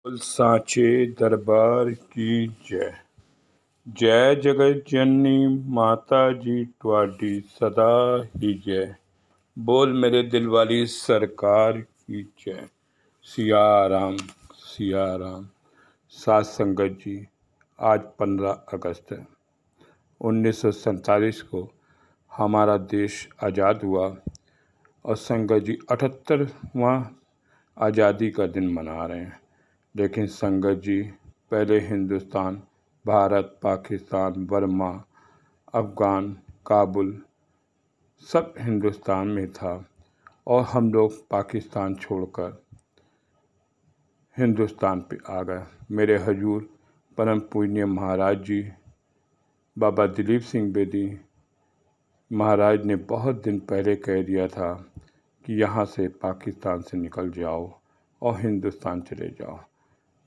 बोल सांचे दरबार की जय। जय जगत जननी माता जी ट्वाडी सदा ही जय। बोल मेरे दिल वाली सरकार की जय। सिया राम सिया राम। सात संगत जी, आज 15 अगस्त है। 1947 को हमारा देश आज़ाद हुआ और संगत जी 78वां आज़ादी का दिन मना रहे हैं। लेकिन संगत जी, पहले हिंदुस्तान, भारत, पाकिस्तान, बर्मा, अफ़गान, काबुल सब हिंदुस्तान में था और हम लोग पाकिस्तान छोड़कर हिंदुस्तान पे आ गए। मेरे हजूर परम पूजनीय महाराज जी बाबा दिलीप सिंह बेदी महाराज ने बहुत दिन पहले कह दिया था कि यहाँ से पाकिस्तान से निकल जाओ और हिंदुस्तान चले जाओ।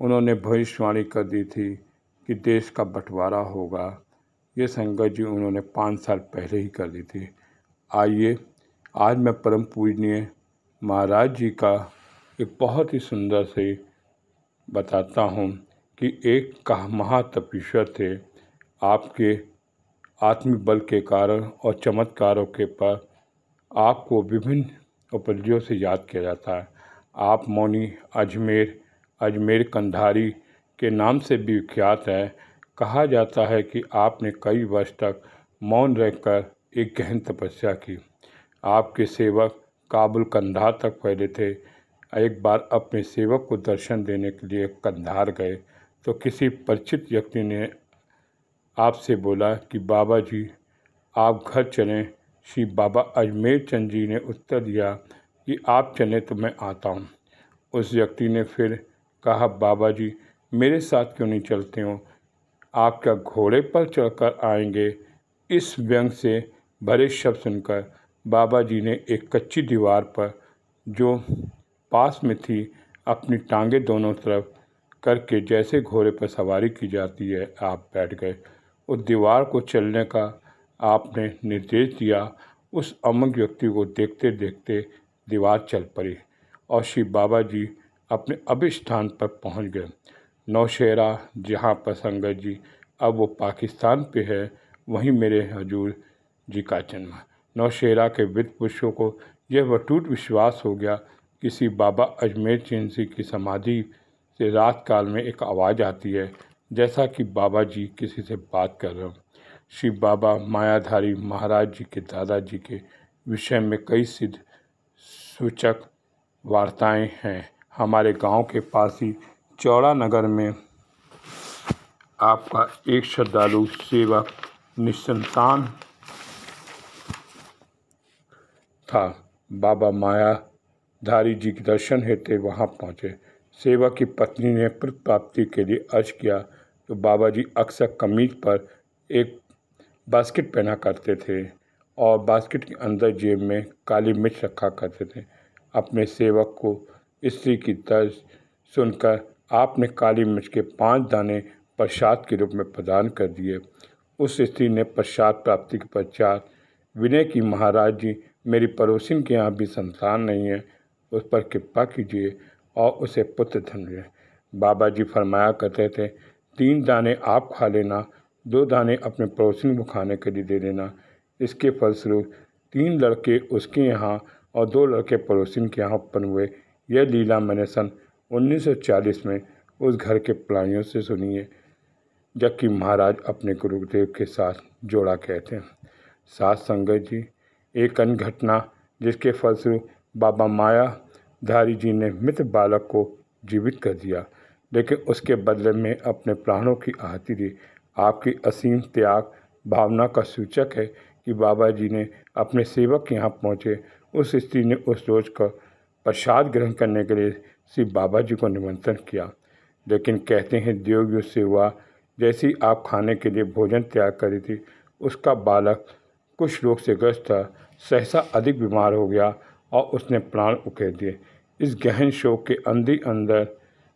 उन्होंने भविष्यवाणी कर दी थी कि देश का बंटवारा होगा। ये संगत जी उन्होंने 5 साल पहले ही कर दी थी। आइए आज मैं परम पूजनीय महाराज जी का एक बहुत ही सुंदर से बताता हूँ कि एक का महातपस्वर थे। आपके आत्मिक बल के कारण और चमत्कारों के पर आपको विभिन्न उपलब्धियों से याद किया जाता है। आप मौनी अजमेर कंधारी के नाम से भी विख्यात है। कहा जाता है कि आपने कई वर्ष तक मौन रहकर एक गहन तपस्या की। आपके सेवक काबुल कंधार तक फैले थे। एक बार अपने सेवक को दर्शन देने के लिए कंधार गए तो किसी परिचित व्यक्ति ने आपसे बोला कि बाबा जी आप घर चलें। श्री बाबा अजमेर चंद जी ने उत्तर दिया कि आप चलें तो मैं आता हूँ। उस व्यक्ति ने फिर कहा, बाबा जी मेरे साथ क्यों नहीं चलते हो? आप क्या घोड़े पर चढ़कर आएंगे? इस व्यंग से भरे शब्द सुनकर बाबा जी ने एक कच्ची दीवार पर जो पास में थी अपनी टांगें दोनों तरफ करके जैसे घोड़े पर सवारी की जाती है आप बैठ गए। उस दीवार को चलने का आपने निर्देश दिया। उस अमंग व्यक्ति को देखते देखते दीवार चल पड़ी और श्री बाबा जी अपने अभिष्ठान पर पहुंच गए। नौशेरा, जहां पर संगत जी अब वो पाकिस्तान पे है, वहीं मेरे हजूर जी का जन्म। नौशेरा के विद पुरुषों को यह अटूट विश्वास हो गया कि श्री बाबा अजमेर चंद जी की समाधि से रात काल में एक आवाज़ आती है जैसा कि बाबा जी किसी से बात कर रहे हो। श्री बाबा मायाधारी महाराज जी के दादाजी के विषय में कई सिद्ध सूचक वार्ताएं हैं। हमारे गांव के पास ही चौड़ा नगर में आपका एक श्रद्धालु सेवक निसंतान था। बाबा मायाधारी जी के दर्शन हेतु वहां पहुंचे। सेवक की पत्नी ने पुत्र प्राप्ति के लिए अर्ज किया तो बाबा जी अक्सर कमीज पर एक बास्केट पहना करते थे और बास्केट के अंदर जेब में काली मिर्च रखा करते थे। अपने सेवक को स्त्री की तर्ज सुनकर आपने काली मिर्च के 5 दाने प्रसाद के रूप में प्रदान कर दिए। उस स्त्री ने प्रसाद प्राप्ति के पश्चात विनय की, महाराज जी मेरी पड़ोसिन के यहाँ भी संतान नहीं है, उस पर कृपा कीजिए और उसे पुत्र धन दें। बाबा जी फरमाया करते थे, 3 दाने आप खा लेना, 2 दाने अपने पड़ोसिन को खाने के लिए दे देना। इसके फलस्वरूप 3 लड़के उसके यहाँ और 2 लड़के पड़ोसिन के यहाँ उत्पन्न हुए। यह लीला मैंने सन 1940 में उस घर के पुरानियों से सुनी है, जबकि महाराज अपने गुरुदेव के साथ जोड़ा गए थे। साथ संगत जी, एक अन्य घटना जिसके फलस्वरूप बाबा मायाधारी जी ने मृत बालक को जीवित कर दिया, लेकिन उसके बदले में अपने प्राणों की आहुति दी। आपकी असीम त्याग भावना का सूचक है कि बाबा जी ने अपने सेवक के यहाँ पहुँचे। उस स्त्री ने उस रोज का प्रसाद ग्रहण करने के लिए श्री बाबा जी को निमंत्रण किया, लेकिन कहते हैं देवयुग से हुआ। जैसी आप खाने के लिए भोजन तैयार करी थी, उसका बालक कुछ रोग से ग्रस्त था, सहसा अधिक बीमार हो गया और उसने प्राण उखेड़ दिए। इस गहन शोक के अंदर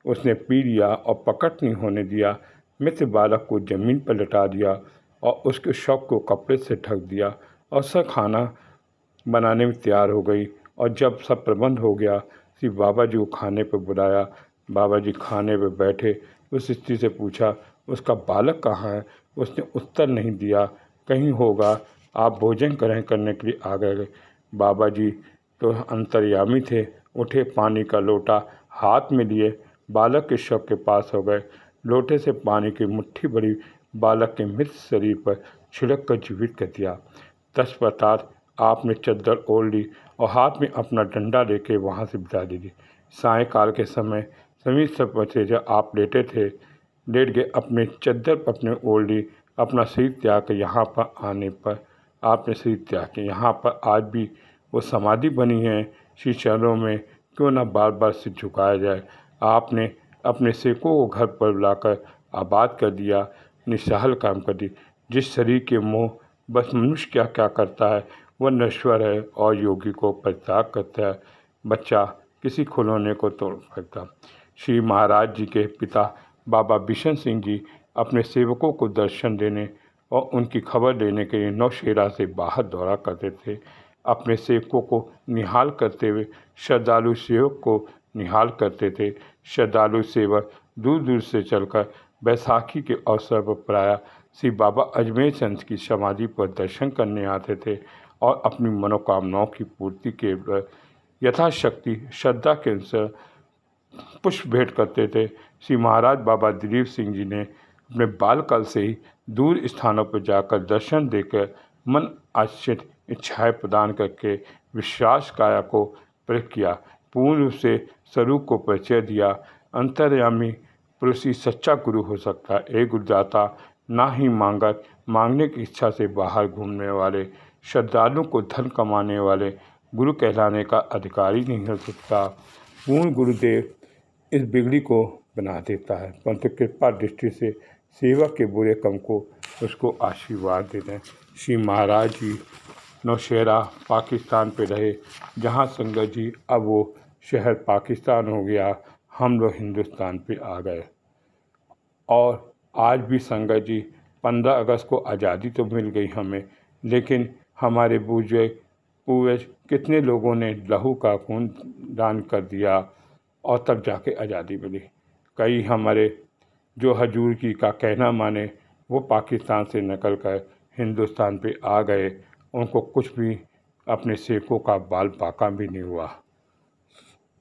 उसने पी लिया और प्रकट नहीं होने दिया। मृत बालक को जमीन पर लटा दिया और उसके शव को कपड़े से ढक दिया और सब खाना बनाने में तैयार हो गई। और जब सब प्रबंध हो गया, श्री बाबा जी को खाने पर बुलाया बाबा जी खाने पर बैठे। उस स्त्री से पूछा, उसका बालक कहाँ है? उसने उत्तर नहीं दिया। कहीं होगा, आप भोजन ग्रहण करने के लिए आ गए। बाबा जी तो अंतर्यामी थे। उठे, पानी का लोटा हाथ में लिए बालक के शव के पास हो गए। लोटे से पानी की मुट्ठी भरी बालक के मृत शरीर पर छिड़क कर जीवित कर दिया। तत्पश्चात आपने चद्दर ओढ़ ली और हाथ में अपना डंडा लेके वहाँ से बिता दी। सायंकाल के समय सभी सब बचे जब आप लेट गए, अपने चद्दर अपने ओढ़ ली, अपना शरीर त्याग के यहाँ पर आने पर आपने शरीर त्याग के यहाँ पर आज भी वो समाधि बनी है। श्री चरणों में क्यों न बार बार सिर झुकाया जाए। आपने अपने सेवकों को घर पर बुलाकर आबाद कर दिया, निस्सहाल काम कर दी। जिस शरीर के मोह बस मनुष्य क्या क्या करता है वह नश्वर है और योगी को परित्याग करता है। बच्चा किसी खिलौने को तोड़ सकता। श्री महाराज जी के पिता बाबा बिशन सिंह जी अपने सेवकों को दर्शन देने और उनकी खबर लेने के लिए नौशेरा से बाहर दौड़ा करते थे। अपने सेवकों को निहाल करते हुए श्रद्धालु सेवक को निहाल करते थे। श्रद्धालु सेवक दूर दूर से चलकर बैसाखी के अवसर पर प्रायः श्री बाबा अजमेर चंद की समाधि पर दर्शन करने आते थे और अपनी मनोकामनाओं की पूर्ति के लिए यथाशक्ति श्रद्धा के अनुसार पुष्प भेंट करते थे। श्री महाराज बाबा दिलीप सिंह जी ने अपने बालकाल से ही दूर स्थानों पर जाकर दर्शन देकर मन आश्रित इच्छाएं प्रदान करके विश्वास काया को प्रयोग किया, पूर्ण रूप से स्वरूप को परिचय दिया। अंतर्यामी पुरुष ही सच्चा गुरु हो सकता है। एक गुरुदाता ना ही मांगने की इच्छा से बाहर घूमने वाले श्रद्धालुओं को धन कमाने वाले गुरु कहलाने का अधिकारी नहीं हो सकता। पूर्ण गुरुदेव इस बिगड़ी को बना देता है, परंतु कृपा दृष्टि से सेवा के बुरे कम को उसको आशीर्वाद देते हैं। श्री महाराज जी नौशेरा पाकिस्तान पे रहे, जहाँ संगत जी अब वो शहर पाकिस्तान हो गया, हम लोग हिंदुस्तान पे आ गए। और आज भी संगत जी 15 अगस्त को आज़ादी तो मिल गई हमें, लेकिन हमारे पूर्वज कितने लोगों ने लहू का खून दान कर दिया और तब जाके आज़ादी मिली। कई हमारे जो हजूर की का कहना माने वो पाकिस्तान से निकल कर हिंदुस्तान पे आ गए, उनको कुछ भी अपने सेवकों का बाल बाका भी नहीं हुआ।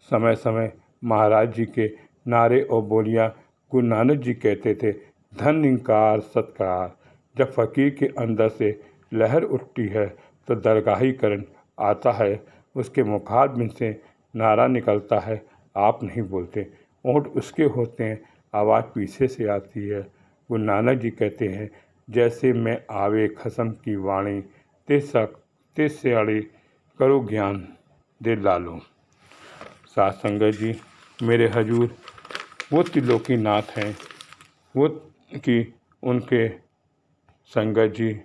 समय समय महाराज जी के नारे और बोलियां गुरु नानक जी कहते थे, धन निंकार सत्कार। जब फकीर के अंदर से लहर उठती है तो दरगाहीकरण आता है, उसके मुखारबिंद से नारा निकलता है, आप नहीं बोलते, ओंठ उसके होते हैं, आवाज़ पीछे से आती है। गुरु नानक जी कहते हैं, जैसे मैं आवे खसम की वाणी, ते सियाड़ी करो ज्ञान दे लालो। साथ संगत जी, मेरे हजूर वो त्रिलोकी नाथ हैं, वो कि उनके संगत जी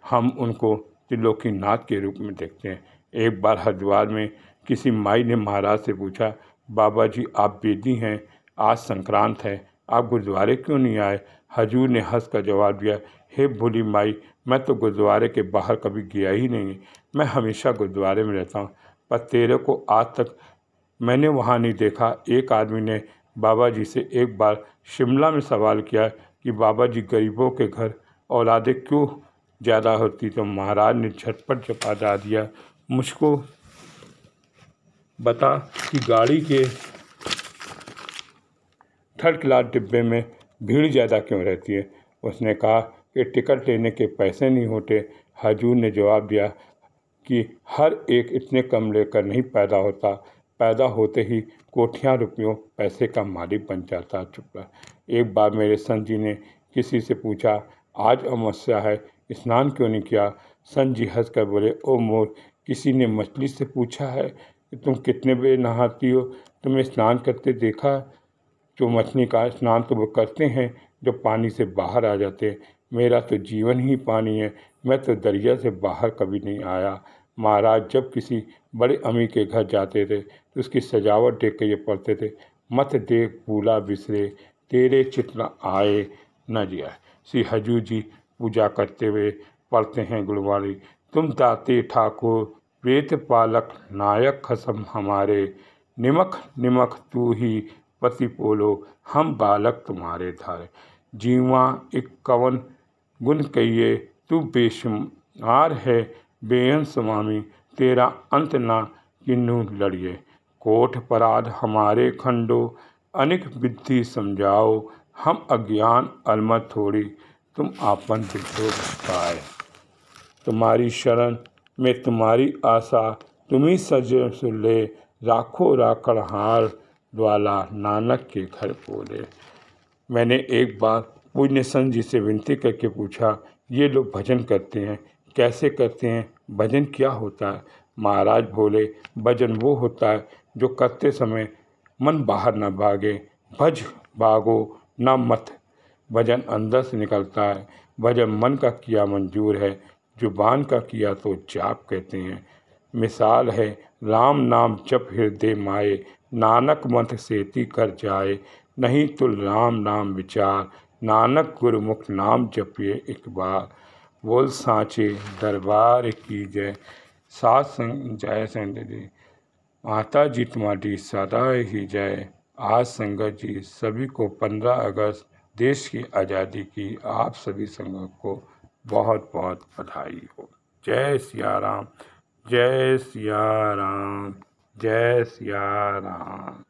हम उनको त्रिलोकी नाथ के रूप में देखते हैं। एक बार हरिद्वार में किसी माई ने महाराज से पूछा, बाबा जी आप बेदी हैं, आज संक्रांत है, आप गुरुद्वारे क्यों नहीं आए? हजूर ने हंस कर जवाब दिया, हे भोली माई, मैं तो गुरुद्वारे के बाहर कभी गया ही नहीं, मैं हमेशा गुरुद्वारे में रहता हूँ, पर तेरे को आज तक मैंने वहाँ नहीं देखा। एक आदमी ने बाबा जी से एक बार शिमला में सवाल किया कि बाबा जी गरीबों के घर औलादें क्यों ज़्यादा होती, तो महाराज ने झटपट जवाब दिया, मुझको बता कि गाड़ी के थर्ड क्लास डिब्बे में भीड़ ज़्यादा क्यों रहती है। उसने कहा कि टिकट लेने के पैसे नहीं होते। हजूर ने जवाब दिया कि हर एक इतने कम लेकर नहीं पैदा होता, पैदा होते ही कोठियाँ रुपयों पैसे का मालिक बन जाता। चुप रहा। एक बार मेरे संत जी ने किसी से पूछा, आज अमावस्या है, स्नान क्यों नहीं किया? संत जी हंस कर बोले, ओ मोर, किसी ने मछली से पूछा है कि तुम कितने बजे नहाती हो? तुम्हें स्नान करते देखा? जो मछली का स्नान तो वो करते हैं जो पानी से बाहर आ जाते हैं, मेरा तो जीवन ही पानी है, मैं तो दरिया से बाहर कभी नहीं आया। महाराज जब किसी बड़े अमीर के घर जाते थे तो उसकी सजावट देख कर ये पढ़ते थे, मत देख भूला बिसरे, तेरे चित्र आए न जिया। श्री हजूर जी पूजा करते हुए पढ़ते हैं गुरुवाणी, तुम दाते ठाकुर वेद पालक नायक खसम हमारे, निमक निमक तू ही पति पोलो हम बालक तुम्हारे थारे। जीवा एक कवन गुण कहिए तू बेशुमार है, बेअंत स्वामी तेरा अंत ना किन्हू लड़िए। कोट पराध हमारे खंडो, अनेक विधि समझाओ, हम अज्ञान अलमत थोड़ी, तुम आपन बिरधो पाए। तुम्हारी शरण में तुम्हारी आशा, तुम्ही सजन सुले, राखो राखणहार द्वाला नानक के घर बोले। मैंने एक बार पूज्य संत जी से विनती करके पूछा, ये लोग भजन करते हैं, कैसे करते हैं, भजन क्या होता है? महाराज बोले, भजन वो होता है जो करते समय मन बाहर न भागे, भज भागो न मत। भजन अंदर से निकलता है, भजन मन का किया मंजूर है, जुबान का किया तो जाप कहते हैं। मिसाल है राम नाम जप हृदय माए, नानक मंत्र सेती कर जाए। नहीं तुल राम नाम विचार, नानक गुरुमुख नाम जपिए एक बार। बोल सांचे दरबार की जय। सात संग जय संत जी, माता जी तुम्हारी सदा ही जय। आज संगत जी सभी को 15 अगस्त देश की आज़ादी की आप सभी संगत को बहुत बहुत बधाई हो। जय सिया राम, जय सिया राम, जय सिया राम।